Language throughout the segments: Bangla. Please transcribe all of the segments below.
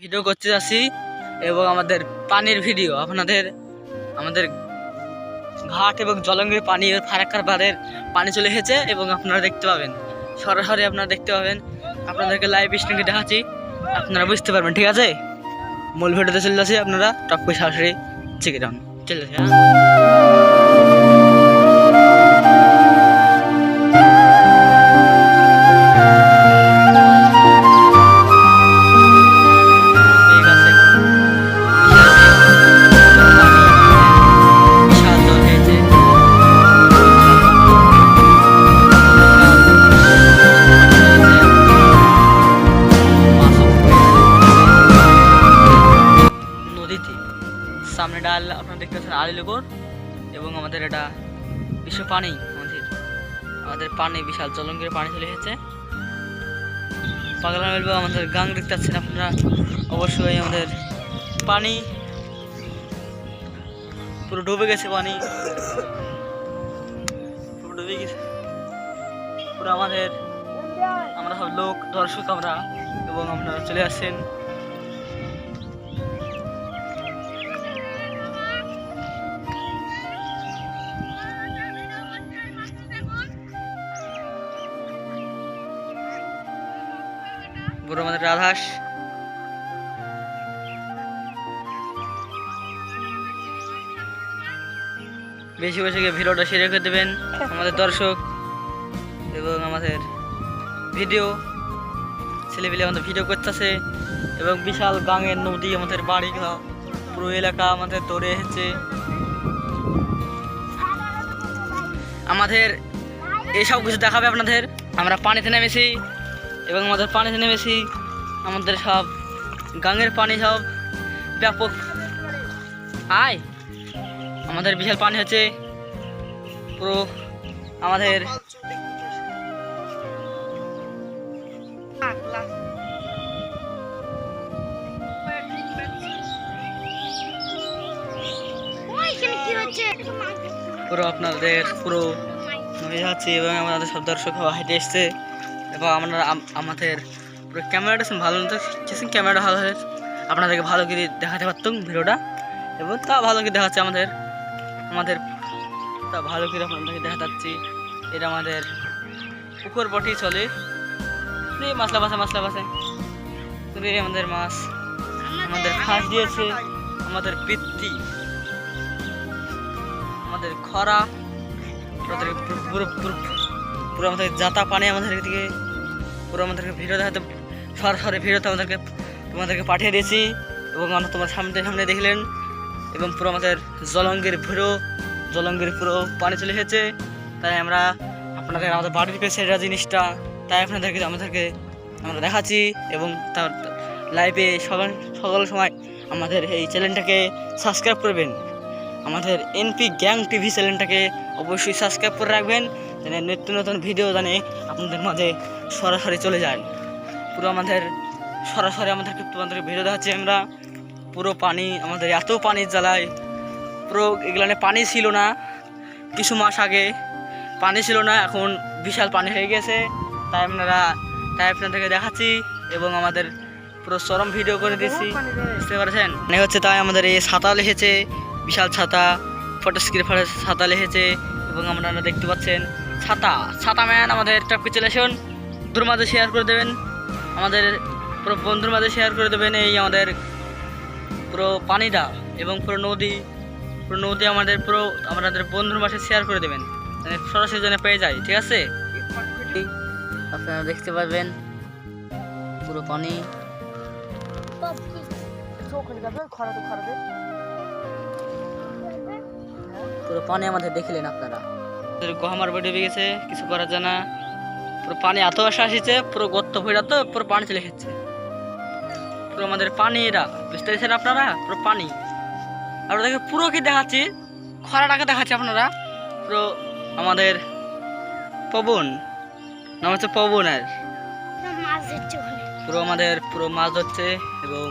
ভিডিও করতে যাচ্ছি এবং আমাদের পানির ভিডিও আপনাদের আমাদের ঘাট এবং জলঙ্গির পানি ফারাক্কার বাঁধের পানি চলে এসেছে এবং আপনারা দেখতে পাবেন সরাসরি আপনারা দেখতে পাবেন। আপনাদেরকে লাইভ স্ট্রিমে দেখাচ্ছি, আপনারা বুঝতে পারবেন। ঠিক আছে, মূল ভিডিওতে চলে যাচ্ছি, আপনারা টপ করে সরাসরি চেকে যান। চলে যাচ্ছি। সামনে ডাল আপনারা দেখতে পাচ্ছেন আলীনগর এবং আমাদের এটা বিশ্ব পানি, আমাদের পানি বিশাল জলঙ্গির পানি চলে এসেছে। পাগলা মেলবো আমাদের গাং দেখতে পাচ্ছেন আপনারা, অবশ্যই আমাদের পানি পুরো ডুবে গেছে, পানি পুরো ডুবে গেছে পুরো আমাদের, আমরা সব লোক দর্শক আমরা, এবং আপনারা চলে আসছেন। পুরো আমাদের রাধাস বেশি বেশি ভিডিওটা শেয়ার করে দেবেন আমাদের দর্শক, এবং আমাদের ভিডিও ছেলেপিলে আমাদের ভিডিও করতেছে এবং বিশাল গাঙের নদী আমাদের বাড়ি পুরো এলাকা আমাদের দৌড়ে এসেছে। আমাদের এইসব কিছু দেখাবে আপনাদের। আমরা পানিতে নেমেছি এবং আমাদের পানিতে নেমেছি, আমাদের সব গাঙের পানি সব ব্যাপক আয়, আমাদের বিশাল পানি হচ্ছে পুরো আমাদের পুরো আপনাদের পুরো নদী যাচ্ছে এবং আমাদের সব দর্শক হাইটে এসছে এবং আমরা আমাদের পুরো ক্যামেরাটা ভালো মতো ক্যামেরাটা ভালো হয়ে আপনাদেরকে ভালো করে দেখাতে পারতাম ভিডিওটা, এবং তা ভালো করে দেখাচ্ছে আমাদের আমাদের তা ভালো করে আপনাদেরকে দেখা যাচ্ছি। এটা আমাদের পুকুর বটি চলে, মাছলা বাসে আমাদের মাছ আমাদের ফাঁস দিয়েছে, আমাদের বৃত্তি আমাদের খরা পুরো আমাদের যাতা পানি আমাদের দিকে পুরো আমাদেরকে ভিডিও দেখাতে সরাসরি ভিডিওতে তোমাদেরকে পাঠিয়ে দিয়েছি এবং আমরা তোমার সামনে দেখলেন, এবং পুরো আমাদের জলঙ্গির পুরো পানি চলে এসেছে। তাই আমরা আপনাদের আমাদের বাড়ির পেছে এটা জিনিসটা, তাই আপনাদেরকে আমরা দেখাচ্ছি এবং তার লাইভে সকল সময় আমাদের এই চ্যানেলটাকে সাবস্ক্রাইব করবেন। আমাদের এনপি গ্যাং টিভি চ্যানেলটাকে অবশ্যই সাবস্ক্রাইব করে রাখবেন, যেন নিত্য নতুন ভিডিও জানে আপনাদের মাঝে সরাসরি চলে যায়। পুরো আমাদের সরাসরি তোমাদেরকে ভিডিও দেখাচ্ছি আমরা। পুরো পানি আমাদের এত পানির জ্বালায়, পুরো এগুলানে পানি ছিল না, কিছু মাস আগে পানি ছিল না, এখন বিশাল পানি হয়ে গেছে। তাই আপনাদেরকে দেখাচ্ছি এবং আমাদের পুরো চরম ভিডিও করে দিচ্ছি, বুঝতে পারছেন মানে হচ্ছে। তাই আমাদের এই ছাতা লেগেছে, বিশাল ছাতা, ফটোস্ক্রিপারের ছাতা লেগেছে এবং আপনারা দেখতে পাচ্ছেন ছাতা ম্যান আমাদের টপকে চলে আসুন, বন্ধুর মাঝে শেয়ার করে দেবেন, আমাদের পুরো বন্ধুর মাঝে শেয়ার করে দেবেন এই আমাদের পুরো পানিটা এবং পুরো নদী আমাদের পুরো আপনাদের বন্ধুর মাঝে শেয়ার করে দেবেন, মানে সরাসরি যেন পেয়ে যায়। ঠিক আছে, আপনারা দেখতে পাবেন পুরো পানি, পুরো পানি আমাদের দেখলেন আপনারা। গহমার বডি ডুবে গেছে, কিছু করার যায় না, পুরো পানি এত আসা আসছে, পুরো গর্ত ভরা তো পুরো পানি চলে এসেছে, পুরো আমাদের পানি এরা, বুঝতে পেরেছেন আপনারা, পুরো পানি। আর ওদেরকে পুরো কি দেখাচ্ছি, খরাটাকে দেখাচ্ছি আপনারা। পুরো আমাদের পবন নাম হচ্ছে পবনের, পুরো আমাদের পুরো মাছ ধরছে এবং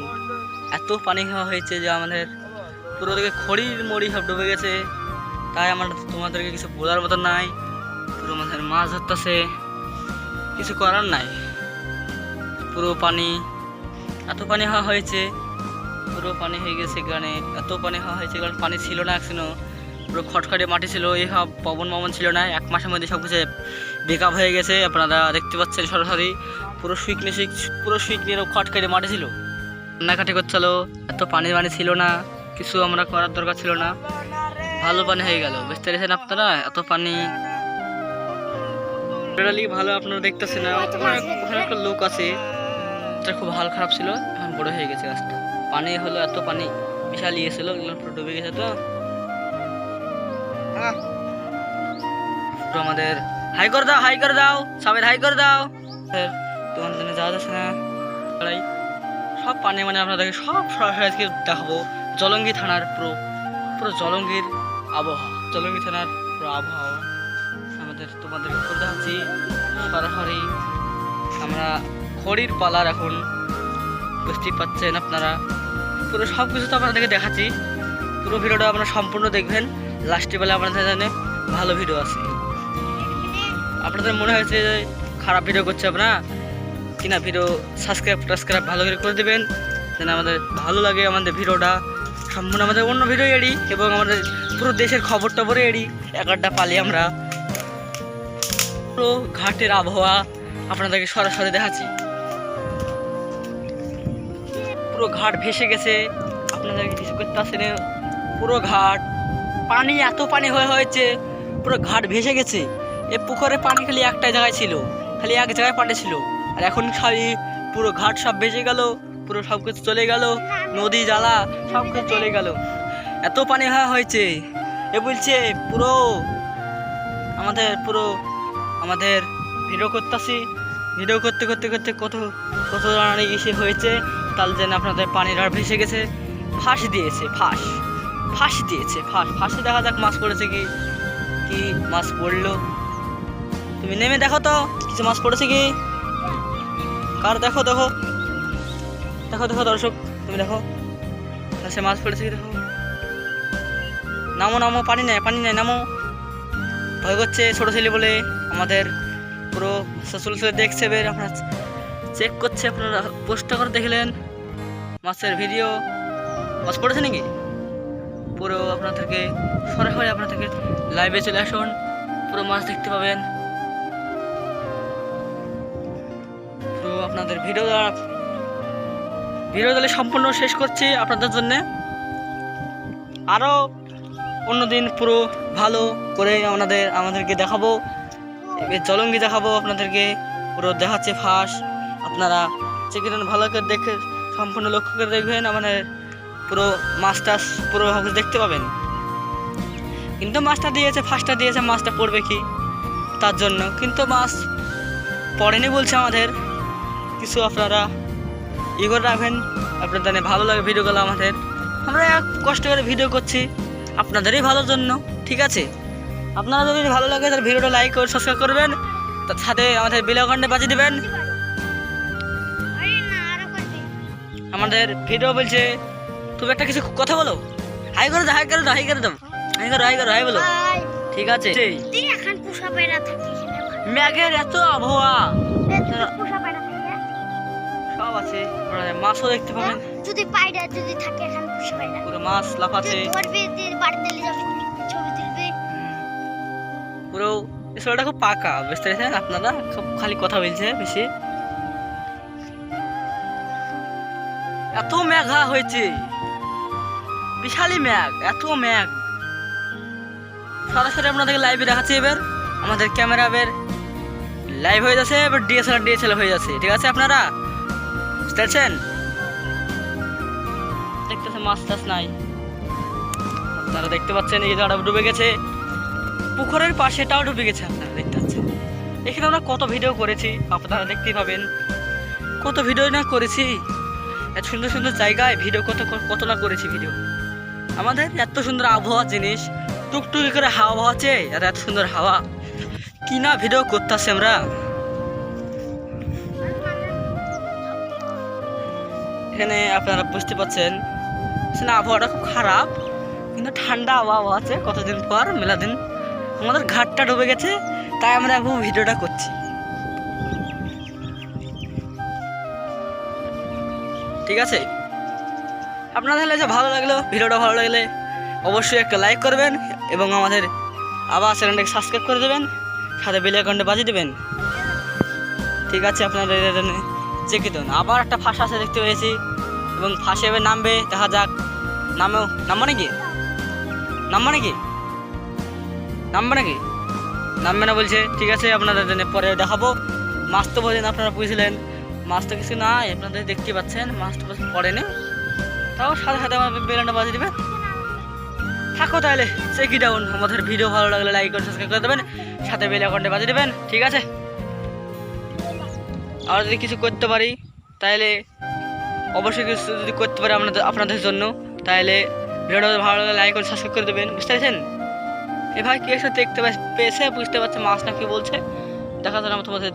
এত পানি খাওয়া হয়েছে যে আমাদের পুরো দিকে খড়ির মড়ি সব ডুবে গেছে। তাই আমার তোমাদেরকে কিছু বলার মতো নাই, পুরো আমাদের মাছ ধরতেছে, কিছু করার নাই, পুরো পানি এত পানি হওয়া হয়েছে, পুরো পানি হয়ে গেছে গানে, এত পানি হওয়া হয়েছে কারণ পানি ছিল না এখনো, পুরো খটখটে মাটি ছিল, এই পবন মবন ছিল না। 1 মাসের মধ্যে সব কিছু বেকআপ হয়ে গেছে, আপনারা দেখতে পাচ্ছেন সরাসরি। পুরো সুইকনির খটখটে মাটি ছিল, কান্নাকাটি করছিল, এত পানি ছিল না, কিছু আমরা করার দরকার ছিল না, ভালো পানি হয়ে গেল। বুঝতে পেরেছেন আপনারা? এত পানি ভালো আপনারা দেখতেছেন না। ওখানে একটা লোক আছে, এটা খুব হাল খারাপ ছিল, এখন বড় হয়ে গেছে গাছটা। পানি হলো, এত পানি বিশাল ইয়েছিল, পুরো ডুবে গেছে। তো আমাদের হাই করে দাও সবাই, হাই করে দাও। তোমাদের জন্য যাওয়া যাচ্ছে না, সব পানি আপনাদেরকে সব সরাসরি দেখাবো। জলঙ্গি থানার পুরো জলঙ্গির আবহাওয়া, জলঙ্গি থানার পুরো আবহাওয়া তোমাদেরকে করে দেখাচ্ছি সরাসরি। আমরা খড়ির পালার এখন, বুঝতেই পাচ্ছেন আপনারা, পুরো সব কিছু তো আপনাদেরকে দেখাচ্ছি। পুরো ভিডিওটা আপনারা সম্পূর্ণ দেখবেন, লাস্টে বেলা আপনাদের জানে ভালো ভিডিও আছে। আপনাদের মনে হয়েছে যে খারাপ ভিডিও করছে আপনারা কিনা, ভিডিও সাবস্ক্রাইব ভালো করে দেবেন, যেন আমাদের ভালো লাগে। আমাদের ভিডিওটা সম্পূর্ণ আমাদের অন্য ভিডিও এডি, এবং আমাদের পুরো দেশের খবর টবরে এডি একটা পালি আমরা। পুরো ঘাটের আবহাওয়া আপনাদেরকে সরাসরি দেখাচ্ছি। পুরো ঘাট ভেসে গেছে, আপনাদেরকে কিছু করতে আসে না। পুরো ঘাট পানি, এত পানি হয়েছে, পুরো ঘাট ভেসে গেছে। এই পুকুরে পানি খালি একটা জায়গায় ছিল, খালি এক জায়গায় পানি ছিল, আর এখন খালি পুরো ঘাট সব ভেসে গেল, পুরো সব কিছু চলে গেল, নদী জ্বালা সব কিছু চলে গেল। এত পানি হয়েছে, এ বলছে পুরো আমাদের ভিডিও করতেছি, ভিডিও করতে কত ইসে হয়েছে, তার জন্য আপনাদের পানির আর ভেসে গেছে। ফাঁসি দিয়েছে, ফাঁসি দেখা যাক মাছ পড়েছে কি মাছ পড়লো। তুমি নেমে দেখো তো কিছু মাছ পড়েছে কি, কার দেখো দর্শক, তুমি দেখো সে মাছ পড়েছে কি, দেখো। নামো, পানি নেই, নামো। ভয় করছে ছোট ছেলে বলে, আমাদের পুরো চলে দেখছে, বের আপনারা চেক করছে, আপনারা পোস্টটা করে দেখলেন মাছের ভিডিও। মাছ পড়েছে নাকি পুরো আপনাদেরকে সরাসরি লাইভে চলে আসুন, পুরো মাছ দেখতে পাবেন। পুরো আপনাদের ভিডিও তাহলে সম্পূর্ণ শেষ করছি আপনাদের জন্য। আরো অন্যদিন পুরো ভালো করে আমাদেরকে দেখাবো, জলঙ্গি দেখাবো আপনাদেরকে, পুরো দেখাচ্ছে ফাঁস। আপনারা চেকেন ভালো করে দেখে সম্পূর্ণ লক্ষ্য করে দেখবেন, আমাদের পুরো মাছটা পুরো দেখতে পাবেন। কিন্তু মাছটা দিয়েছে, ফাঁসটা দিয়েছে, মাছটা পড়বে কি তার জন্য, কিন্তু মাছ পড়েনি বলছে আমাদের। কিছু আপনারা করে রাখবেন, আপনাদের ভালো লাগে ভিডিওগুলো আমাদের। আমরা কষ্ট করে ভিডিও করছি আপনাদেরই ভালোর জন্য, ঠিক আছে? আপনারা যদি ভালো লাগে তাহলে ভিডিওটা লাইক করে সাবস্ক্রাইব করবেন, তার সাথে আমাদের বেল আইকনটা বাজিয়ে দেবেন। আমাদের ভিডিও বলছে, তুমি একটা কিছু কথা বলো, হাই করে দাও, হাই বলো, ঠিক আছে? ম্যাগের এত আবহাওয়া সব আছে, মাছও দেখতে পাবেন, পুরো মাছ লাফাচ্ছে, পুরো ছোটটা খুব পাকা, বুঝতে পেরেছেন আপনারা? খুব খালি কথা বলছে বেশি, এত মেঘা হয়েছে, বিশালই ম্যাগ, এত ম্যাগ। সরাসরি আপনাদেরকে লাইভে দেখাচ্ছি। এবার আমাদের ক্যামেরা লাইভ হয়ে যাচ্ছে, এবার ডিএসএলআর হয়ে যাচ্ছে, ঠিক আছে? আপনারা বুঝতে পারছেন? দেখতেছেন মাছ টাছ নাই, আপনারা দেখতে পাচ্ছেন এই জায়গাটা ডুবে গেছে, পুকুরের পাশেটাও ডুবে গেছে, আপনারা দেখতে পাচ্ছেন। এখানে আমরা কত ভিডিও করেছি, আপনারা দেখতেই পাবেন, কত ভিডিও না করেছি, এত সুন্দর জায়গায় ভিডিও কত না করেছি ভিডিও। আমাদের এত সুন্দর আবহাওয়া জিনিস, টুকটুকি করে হাওয়া আছে, আর এত সুন্দর হাওয়া কি না ভিডিও করতেছি আমরা। এখানে আপনারা বুঝতে পাচ্ছেন আবহাওয়াটা খুব খারাপ, কিন্তু ঠান্ডা আবহাওয়া আছে। কতদিন পর মেলা দিন আমাদের ঘাটটা ডুবে গেছে, তাই আমরা এখন ভিডিওটা করছি। ঠিক আছে, আপনাদের হলে যে ভালো লাগলো, ভিডিওটা ভালো লাগলে অবশ্যই একটা লাইক করবেন এবং আমাদের আবার চ্যানেলটাকে সাবস্ক্রাইব করে দেবেন, সাথে বেল আইকনটা বাজিয়ে দেবেন। ঠিক আছে, আপনাদের চেকে দেন। আবার একটা ফাঁস আছে দেখতে পেয়েছি এবং ফাঁসে এবার নামবে, দেখা যাক। নামবো নাকি নামবে না বলছে। ঠিক আছে, আপনাদের জন্য পরে দেখাবো। মাছ তো বলেন, আপনারা বুঝলেন মাছ তো কিছু নাই, আপনাদের দেখতে পাচ্ছেন মাছ তো পড়েনি, তাও সাথে সাথে আমার বেলানটা বাজিয়ে দেবেন। থাকো তাহলে, চেকি ডাউন। আমাদের ভিডিও ভালো লাগলে লাইক করে সাবস্ক্রাইব করে দেবেন, সাথে বেল আইকনটা বাজিয়ে দেবেন। ঠিক আছে, আর যদি কিছু করতে পারি তাহলে অবশ্যই কিছু যদি করতে পারি আপনাদের জন্য, তাহলে ভিডিওটা ভালো লাগলে লাইক করে সাবস্ক্রাইব করে দেবেন। বুঝতে পেরেছেন? এ ভাই কি একটা দেখতে পেয়েছে, বুঝতে পারছে মাছ না কি বলছে। দেখা যাক আমার তোমাদের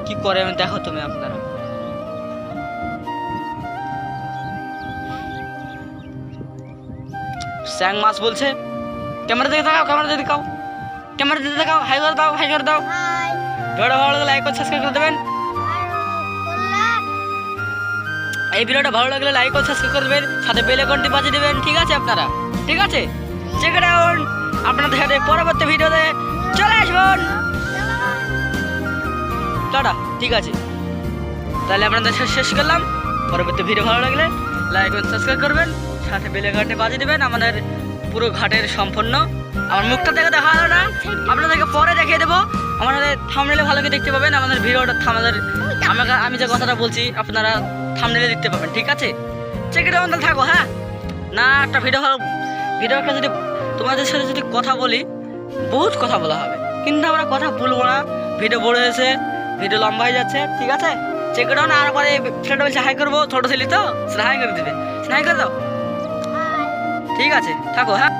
কি করে, আমি দেখো তুমি আপনারা। স্যাং মাছ বলছে। ক্যামেরা দিকে দেখাও, হাই করে দাও। ভিডিওটা ভালো লাগলে লাইক করে সাবস্ক্রাইব করে দেবেন। এই ভিডিওটা ভালো লাগলে লাইক করে সাবস্ক্রাইব করে দেবেন, সাথে বেল আইকনটি বাজিয়ে দেবেন। ঠিক আছে আপনারা? ঠিক আছে, চেক ইট আউট। আপনাদের সাথে পরবর্তী ভিডিওতে চলে আসবেন। টাটা। ঠিক আছে, তাহলে আপনাদের শেষ করলাম। পরবর্তী ভিডিও ভালো লাগলে লাইক এবং সাবস্ক্রাইব করবেন, সাথে বেল আইকনটি বাজিয়ে দেবেন। আমাদের পুরো ঘাটের সম্পূর্ণ, আমার মুখটা দেখে দেখা হলো না, আপনাদেরকে পরে দেখিয়ে দেবো। আমাদের থাম্বনেলে ভালো করে দেখতে পাবেন। আমাদের ভিডিওটা আমি যে কথাটা বলছি আপনারা থাম্বনেলে দেখতে পাবেন। ঠিক আছে, চেক ইট আউট। থাকো। হ্যাঁ, না একটা ভিডিও একটা যদি তোমাদের সাথে যদি কথা বলি, বহুত কথা বলা হবে, কিন্তু আমরা কথা বলবো না। ভিডিও বড় হয়েছে, ভিডিও লম্বা হয়ে যাচ্ছে। ঠিক আছে, চেক ইট আউট। আর পরে ছেলেটা বলছে হাই করবো, ছোটো ছেলে তো হাই করে দেবে, হাই করে দাও। ঠিক আছে, থাকো। হ্যাঁ।